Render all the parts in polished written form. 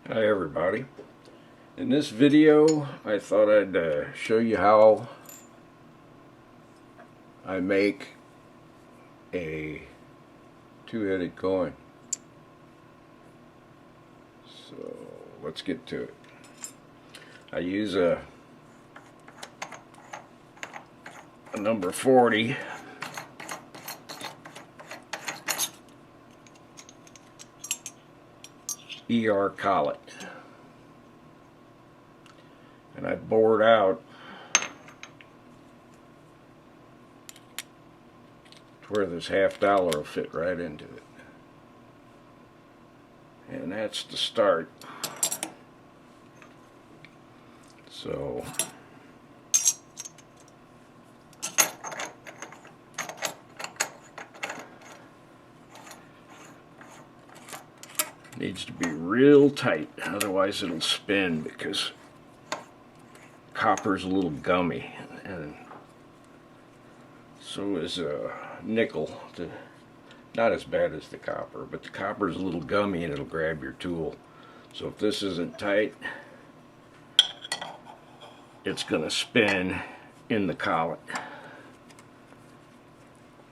Hi everybody. In this video I thought I'd show you how I make a two-headed coin. So let's get to it. I use a number 40 ER collet, and I bored out to where this $half will fit right into it, and that's the start. So needs to be real tight, otherwise it'll spin, because copper's a little gummy, and so is nickel. Not as bad as the copper, but the copper's a little gummy and it'll grab your tool. So if this isn't tight, it's gonna spin in the collet.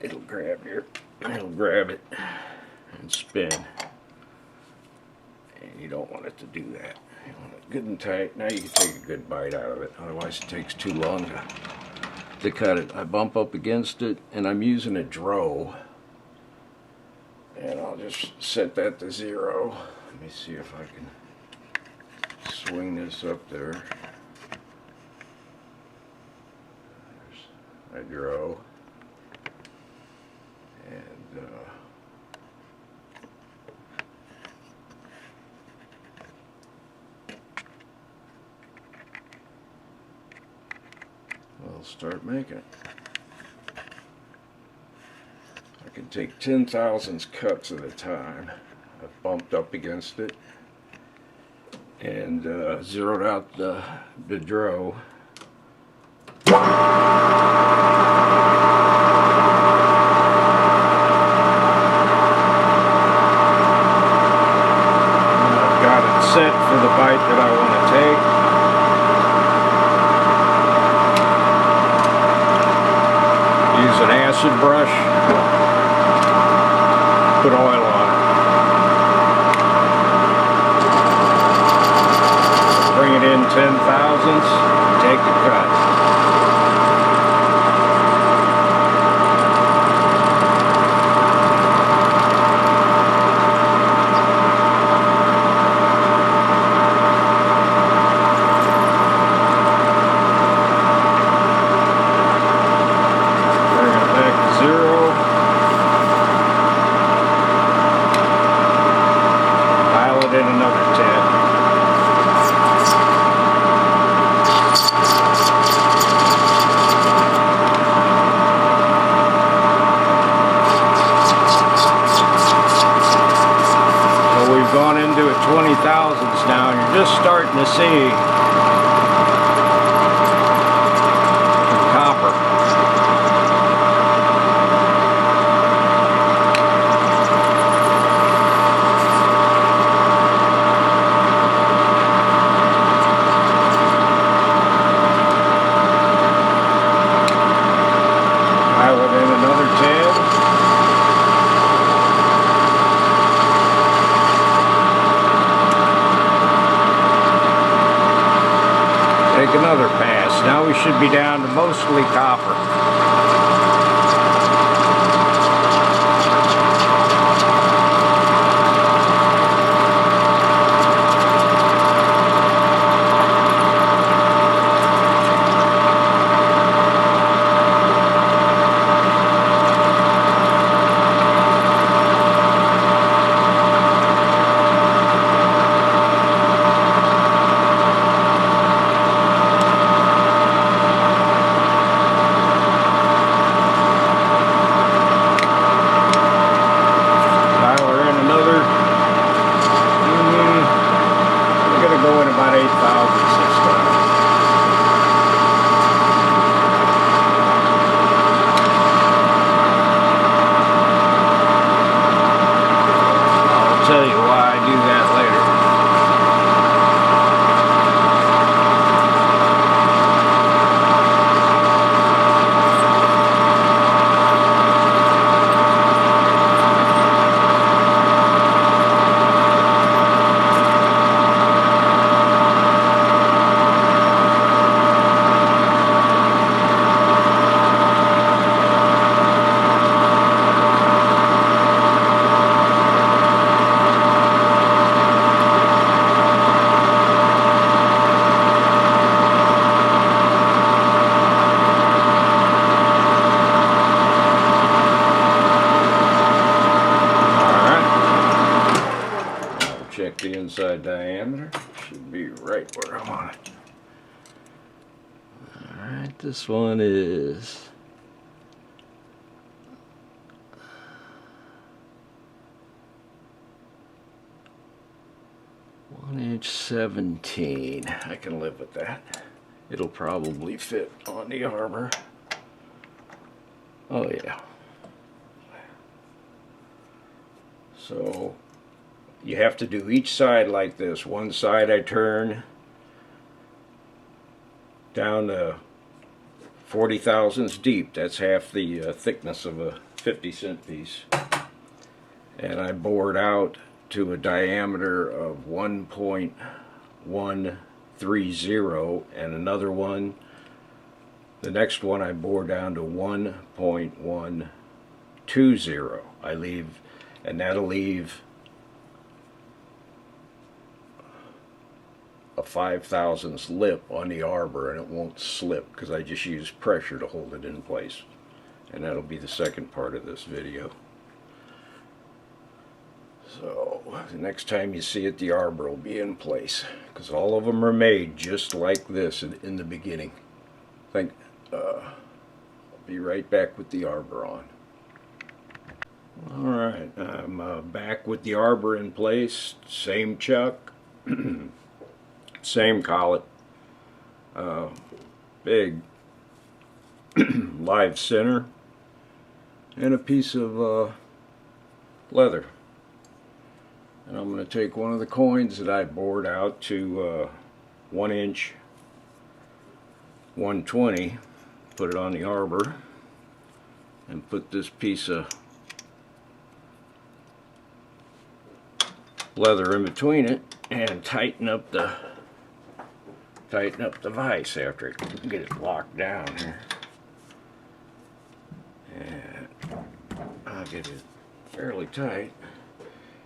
It'll grab it and spin. And you don't want it to do that. You want it good and tight. Now you can take a good bite out of it. Otherwise it takes too long to cut it. I bump up against it, and I'm using a drow. And I'll just set that to 0. Let me see if I can swing this up there. There's my drow. And we'll start making it. I can take 10,000 cuts at a time. I've bumped up against it and zeroed out the drow. I've got it set for the bite that I want to take. Use an acid brush, put oil on it. Bring it in 10,000ths, take the cut. Gone into it 20,000ths now, and you're just starting to see the copper. Pile it in another 10. Take another pass. Now we should be down to mostly copper. the inside diameter. Should be right where I want it. Alright, this one is 1". 17". I can live with that. It'll probably fit on the arbor. Oh yeah. So you have to do each side like this. One side I turn down to 40 thousandths deep. That's half the thickness of a 50-cent piece. And I bored out to a diameter of 1.130, and another one, the next one I bore down to 1.120. I leave, and that'll leave a 5/1000 lip on the arbor, and it won't slip because I just use pressure to hold it in place. And that'll be the second part of this video. So the next time you see it, the arbor will be in place, because all of them are made just like this in the beginning. I'll be right back with the arbor on. Alright, I'm back with the arbor in place. Same chuck, same collet, big live center, and a piece of leather. And I'm going to take one of the coins that I bored out to 1". 120, put it on the arbor, and put this piece of leather in between it, and tighten up the vise after it. Get it locked down here. And I'll get it fairly tight.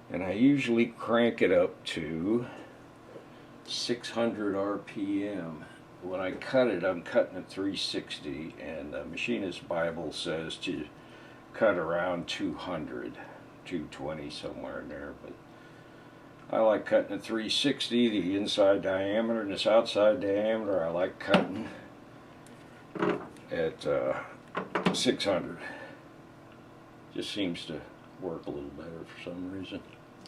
And I usually crank it up to 600 RPM. When I cut it, I'm cutting at 360, and the Machinist's Bible says to cut around 200, 220, somewhere in there. But I like cutting at 360, the inside diameter, and this outside diameter I like cutting at 600. Just seems to work a little better for some reason.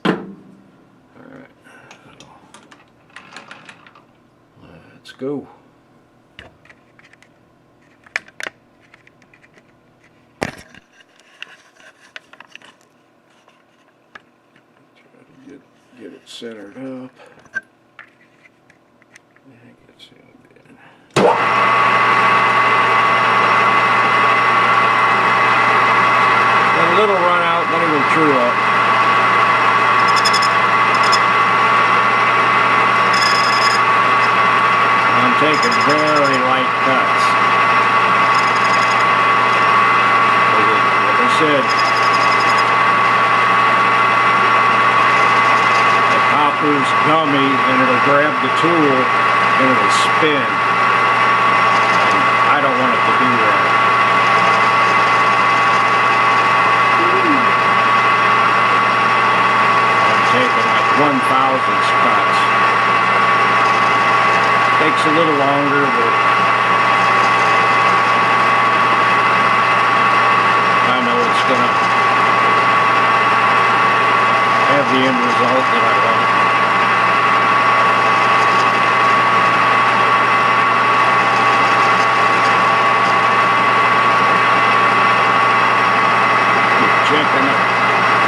Alright, let's go. Try to get it centered up. And get zoomed in. Got a little run out, not even true up. I'm taking very light cuts. Like I said, the copper's gummy, and it'll grab the tool and it'll spin. And I don't want it to do that. I'm taking like 1/1000 cuts. Takes a little longer, but I know it's going to have the end result that I want. Keep checking the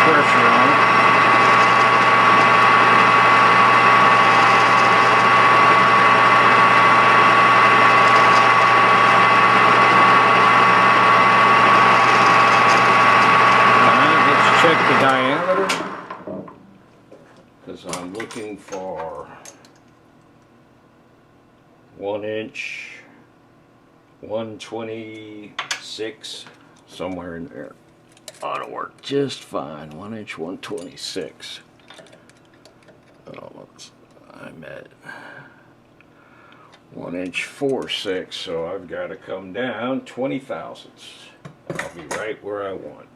pressure on it. Check the diameter, because I'm looking for 1". 126, somewhere in there. Ought to work just fine. 1". 126. Oh, I'm at 1". 4/6, so I've got to come down 20 thousandths. I'll be right where I want.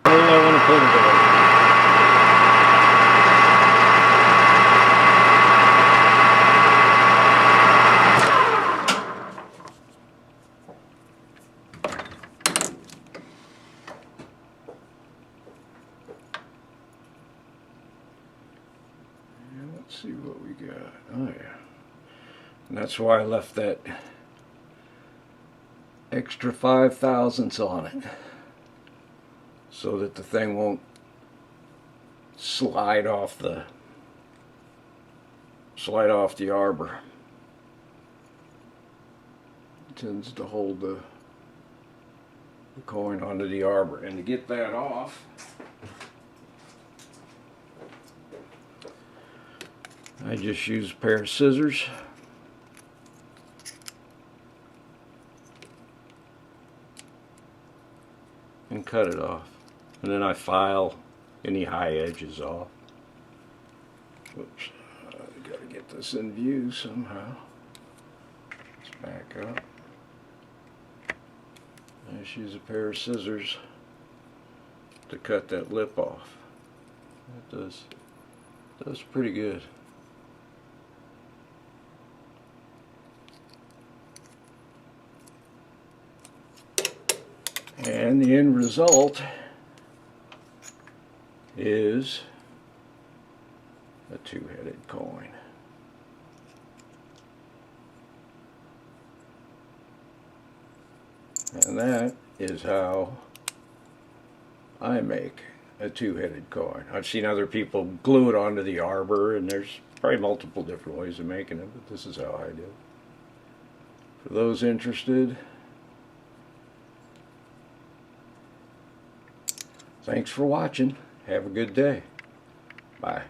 I want to put it in. Let's see what we got. Oh yeah. And that's why I left that extra 5/1000ths on it, so that the thing won't slide off the arbor. It tends to hold the coin onto the arbor. And to get that off, I just use a pair of scissors and cut it off. And then I file any high edges off. Whoops, I gotta get this in view somehow. Let's back up. I just use a pair of scissors to cut that lip off. That does pretty good. And the end result is a two-headed coin. And that is how I make a two-headed coin. I've seen other people glue it onto the arbor, and there's probably multiple different ways of making it, but this is how I do it. For those interested, thanks for watching. Have a good day. Bye.